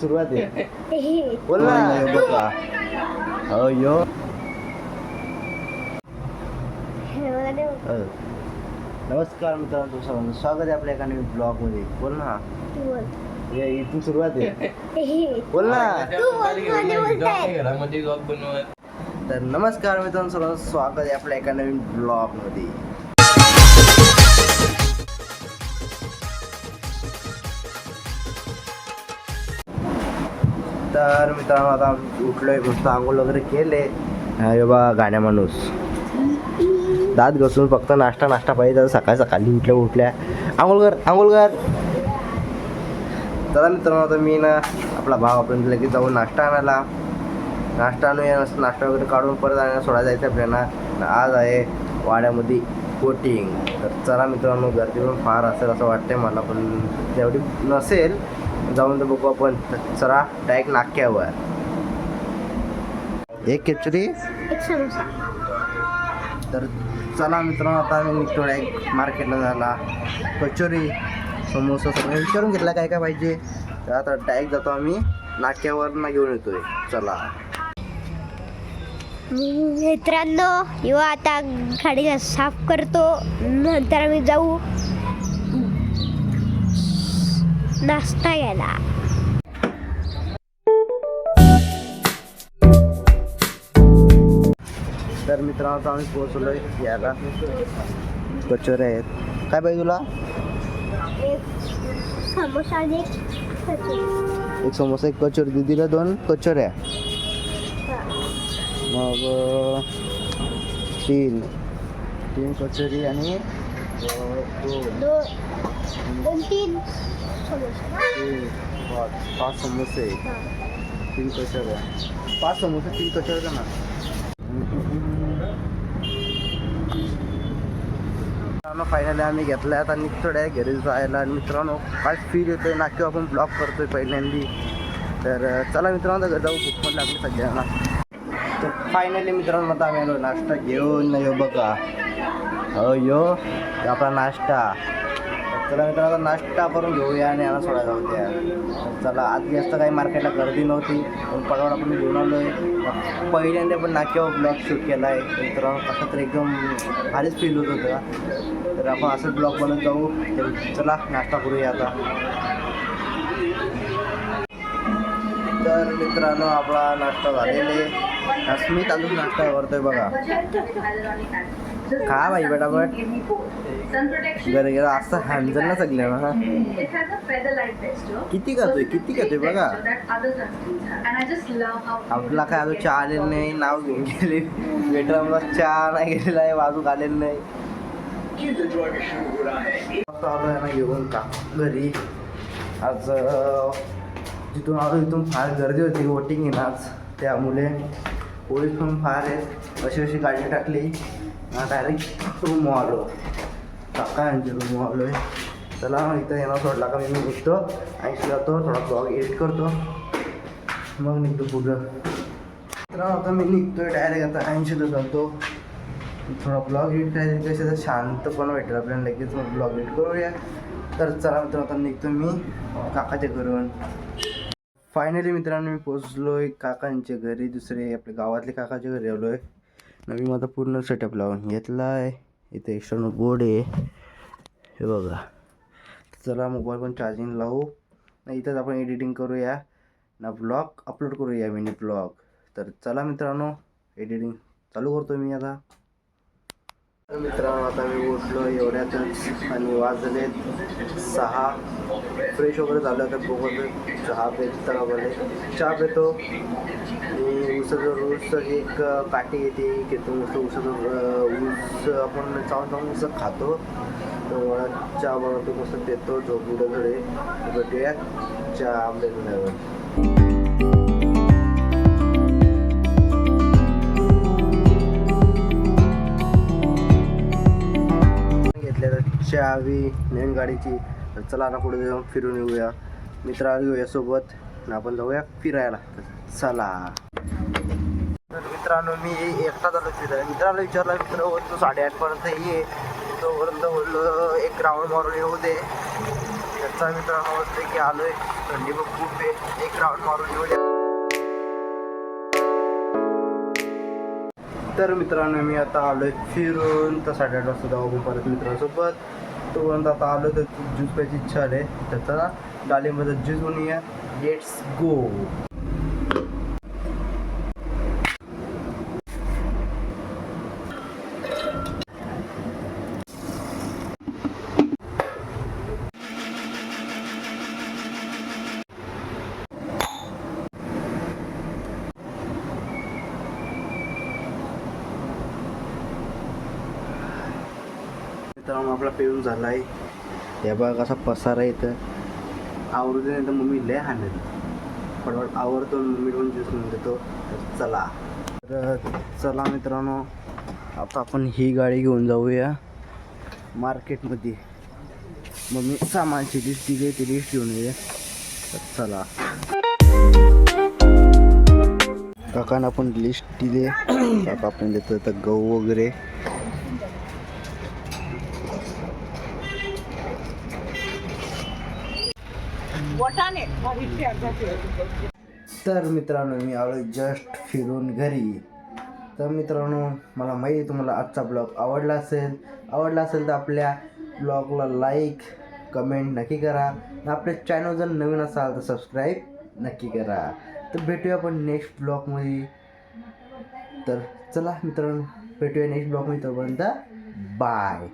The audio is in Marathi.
सुरुवात आहे. बोल ना बघा. अयो नमस्कार मित्रांनो, तुमचं सर्वांचं स्वागत आहे आपल्या एका नवीन ब्लॉग मध्ये. बोल ना. हे इथून सुरुवात आहे. बोल ना. तर नमस्कार मित्रांनो, सर्वांचं स्वागत आहे आपल्या एका नवीन ब्लॉग मध्ये. तर मित्रांनो, आता उठलोय, मस्त आंघोळ वगैरे केले. हे बा गाण्या माणूस दात घसून फक्त नाश्ता पाहिजे. सकाळी सकाळी उठल्या आंघोळ कर. चला मित्रांनो, आता मी ना आपला भाव आपण लगेच जाऊन नाश्ता आणूया. नाश्ता वगैरे काढून परत आणण्याला सोडा जायचं आपल्याला. आज आहे वाड्यामध्ये बोटिंग. तर चला मित्रांनो, गर्दी पण फार असेल असं वाटतंय मला, पण तेवढी नसेल. जाऊन तर बघू आपण. चला डायरेक्ट नाक्यावर. एक खिचडी एक समोसा. तर चला मित्रांनो, आता आम्ही निघतो डायरेक्ट मार्केटला जायला. कचोरी समोसा सगळं विचारून घेतला काय काय पाहिजे. तर आता डायरेक्ट जातो आम्ही नाक्यावर ना घेऊन येतोय. चला मित्रांनो, युवा आता गाडी साफ करतो. नंतर आम्ही जाऊ नाश्ता घ्यायला. तर मित्रांनो, आता आम्ही पोहोचलोय याला. कचोऱ्या आहेत. काय पाहिजे तुला? एक समोसा आणि एक समोसा, एक कचोरी. दीदीला 2 कचोऱ्या. मग 3 कचोरी आणि 2-3 समोसा. 5 समोसे, 3 कचोऱ्या. 5 समोसे, 3 कचोऱ्या ना. फायनली आम्ही घेतला. आता निघतो डायरेक्ट घरी जायला. आणि मित्रांनो, काय फील येतोय ना, किंवा आपण ब्लॉग करतोय पहिल्यांदी. तर चला मित्रांनो, घर जाऊ. भूक पण लागली सगळ्यांना. तर फायनली मित्रांनो, आता आम्ही आलो नाश्ता घेऊन. यो बघा, यो आपला नाश्ता. चला मित्रांनो, नाश्ता करून घेऊया आणि याला सोडा जाऊ द्या. तर चला, आज जास्त काही मार्केटला गर्दी नव्हती, पण पडवड आपण घेऊन आलो आहे. पहिल्यांदा पण नाक्यावर ब्लॉग शूट केला आहे. मित्रांनो, कसं तर एकदम भारीच फील होत होतं. तर आपण असंच ब्लॉग बनवत जाऊ. तर चला नाश्ता करूया आता. तर मित्रांनो, आपला नाश्ता झालेले. स्मित अजून नाश्ता करतोय बघा. खा बाई बेटापट. घरी गेला असं हँडल ना सगळ्या ना. किती खातोय बघा. आपला काय अजून चहा आलेलं नाही. नाव घेऊन गेले वेटर. आम्हाला चहा नाही गेलेला आहे, वाजूक आलेलं नाही. आलो ना घेऊन का घरी. आज जिथून आलो तिथून फार गर्दी होती. वोटिंग आहे ना आज, त्यामुळे पोलीस पण फार आहेत. अशी गाडी टाकली. डायरेक्ट रूम आलो. काकांची रूम आलो आहे. चला इथं येणं सोडला का मी निघतो. ऐंशी जातो, थोडा ब्लॉग एडिट करतो, मग निघतो पुढं. तर आता मी निघतोय डायरेक्ट. आता 80ला जातो. थोडा ब्लॉग एडिट करायचं कसे तर शांतपणा भेटेल आपल्याला. लगेच मग ब्लॉग एडिट करूया. तर चला मित्रांनो, आता निघतो मी काकाच्या घरून. फायनली मित्रांनो, मी पोचलो आहे काकांच्या घरी. दुसरे आपल्या गावातले काकाच्या घरी आलो आहे. नवीन माझा पूर्ण सेटअप लावून घेतला आहे. इथे एक्स्टर्नल बोर्ड आहे, हे बघा. चला मोबाईल पण चार्जिंग लावू. इथंच आपण एडिटिंग करूया ना, ब्लॉग अपलोड करूया, मिनी ब्लॉग. तर चला मित्रांनो, एडिटिंग चालू करतो मी आता. मित्रांनो, आता मी उठलो एवढ्यातच आणि वाजले 6. फ्रेश वगैरे झालं तर बघत चहा पेता वगैरे. चहा पेतो. ऊस एक काठी येते घेतो. ऊस आपण चावून ऊस खातो. तर चहा बनवतो, मस्त पेतो. झोपुडं थोडे भेटूया चहा आंबेल्यावर. चावी नवीन गाडीची. तर चला ना पुढे जाऊन फिरून येऊया. मित्राला घेऊया सोबत आणि आपण जाऊया फिरायला. चला. तर मित्रांनो, मी एकटा झालो फिरायला. मित्राला विचारला, मित्र तू 8:30 पर्यंत ये. तोपर्यंत बोललो एक राऊंड मारून येऊ दे. तर आता मित्रांनो वाटते की आलोय, थंडी पण खूप आहे, एक राऊंड मारून येऊया. तर मित्रांनो मी आता आलोय फिरून, तर 8:30 वाजता जाऊ परत मित्रांसोबत. तोपर्यंत आता आलो तर ज्यूस प्यायची इच्छा आहे, तर चला डाळिंबाचा ज्यूस बनवूया. Let's go. मित्रांनो आपला पिऊन झाला आहे. या बघा कसा पसारा येतं, आवडू दे नाही तर मम्मी लय हाणेल. फटाफट आवडतो, मम्मी पण ज्यूस म्हणून देतो. तर चला, तर चला मित्रांनो आता आपण ही गाडी घेऊन जाऊया मार्केटमध्ये. मम्मी सामानची लिस्ट दिली, ती लिस्ट घेऊन येऊया. तर चला, काकांना आपण लिस्ट दिली, काका आपण देतो तर गहू वगैरे. तर मित्रांनो मी आलो जस्ट फिरून घरी. तर मित्रांनो मला माहिती आहे तुम्हाला आजचा ब्लॉग आवडला असेल तर आपल्या ब्लॉगला लाईक कमेंट नक्की करा. आणि आपल्या चॅनल जर नवीन असाल तर सबस्क्राईब नक्की करा. तर भेटूया आपण नेक्स्ट ब्लॉगमध्ये. तर चला मित्रांनो भेटूया नेक्स्ट ब्लॉगमध्ये. तोपर्यंत बाय.